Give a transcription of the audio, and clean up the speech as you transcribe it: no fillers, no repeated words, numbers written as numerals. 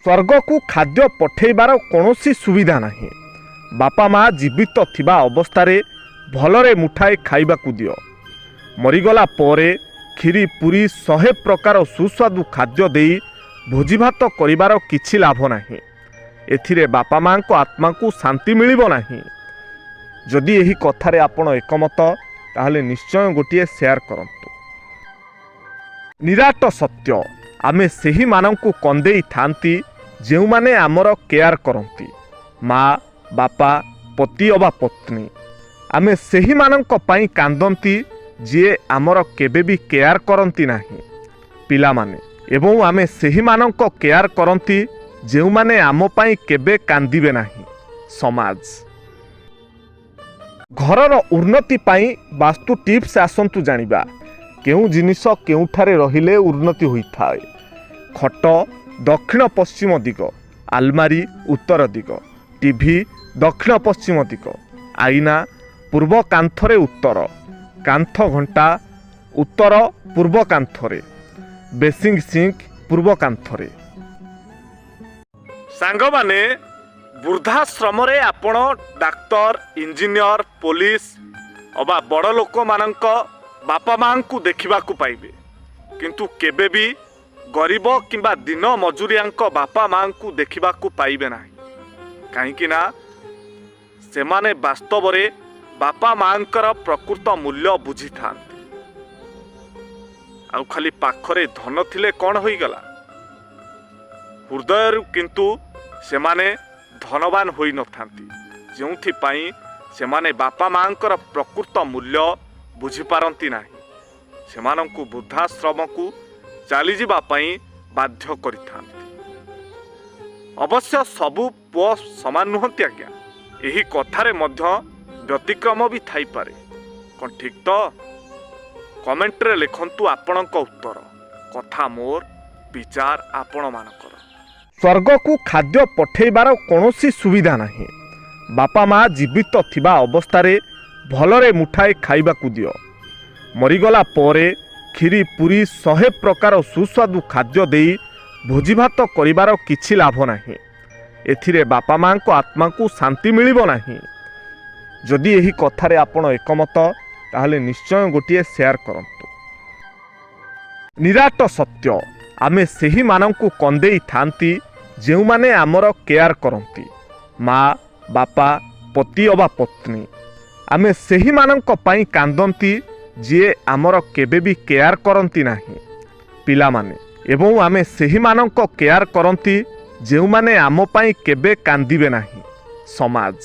स्वर्ग को खाद्य पठेबार कौनसी सुविधा नहीं। बापा माँ जीवित थिबा अवस्थारे भलरे मुठाए खाइबाकू दियो। मरीगला परे खीरी पूरी 100 प्रकार सुस्वादु खाद्य देई भोजीभात करिबार किछि लाभ नहीं। एथिरे बापा माँ को आत्मा को शांति मिलिबो नहीं। जदि एही कथारे आपण एकमत ताहले निश्चय गोटिए शेयर करंतु। निराट सत्य आमे सेही मानंकु कंदेई थांती जेउ माने आमर केयर करंती। माँ बापा पति अबा पत्नी आमे सेही मानंक पई कांदंती जे आमर केबे भी केयर करंती नाही। पिला माने एवं आमे सेही मानंक केयर करंती जेउ माने आम पई केबे कांदिबे नाही। समाज घरर उन्नति पाई वास्तु टिप्स आसंतु जानिबा। केउ जिनिस केउठारे रहिले उन्नति होइथाय। खट दक्षिण पश्चिम दिग, आलमारी उत्तर दिग, टीवी दक्षिण पश्चिम दिग, आईना पूर्व कांथरे उत्तर, कांथ घंटा उत्तर पूर्व कांथरे, बेसिंग सिंक पूर्व कांथरे। सांग माने वृद्धाश्रम आपण डाक्तर इंजीनियर पुलिस अबा बड़ लोक मानक बापा माँ को देखा पाइबे, किंतु केबे भी गरीब किंबा दिन मजूरिया बापा माँ को देखा पाइबे ना। कहीं से माने वास्तव रे बापा माँ प्रकृत मूल्य बुझी था। आउ खाली पाखरे धन थिले कौन हो गला, हृदय किंतु से माने धनवान होई न थांती। जोंथि पाई से माने बापा माँ प्रकृत मूल्य बुझी पारंती नाही। सेमानंकु वृद्धाश्रम को चली जिबा पई बाध्य करिथांती। अवश्य सबु पुओ समान नुहंती आज्ञा। एही कथारे मध्य व्यतिक्रम भी थाई पारे। कोन ठीक तो कमेंट रे लिखंतु आपणक उत्तर। कथा मोर विचार आपण मानकर। स्वर्ग को खाद्य पठेबार कौनसी सुविधा नहीं। बापा माँ जीवित थिबा अवस्थारे भलरे मुठाए खाइबाकू दियो। मरीगला परे खीरी पूरी 100 प्रकार सुस्वादु खाद्य देई भोजीभात करिबार किछि लाभ नहीं। एथिरे बापा माँ को आत्मा को शांति मिलिबो नहीं। जदि एही कथारे आपण एकमत ताहले निश्चय गोटिए शेयर करंतु। निराट सत्य आमे सेही मानंकु कंदेई थांती जेउ माने आमर केयर करंती। माँ बापा पति अबा पत्नी आमे सेही मानंक पई कांदंती जे आमर केबे भी केयर करंती नाही। पिला माने एवं आमे सेही मानंक केयर करंती जेउ माने आम पई केबे कांदिबे नाही। समाज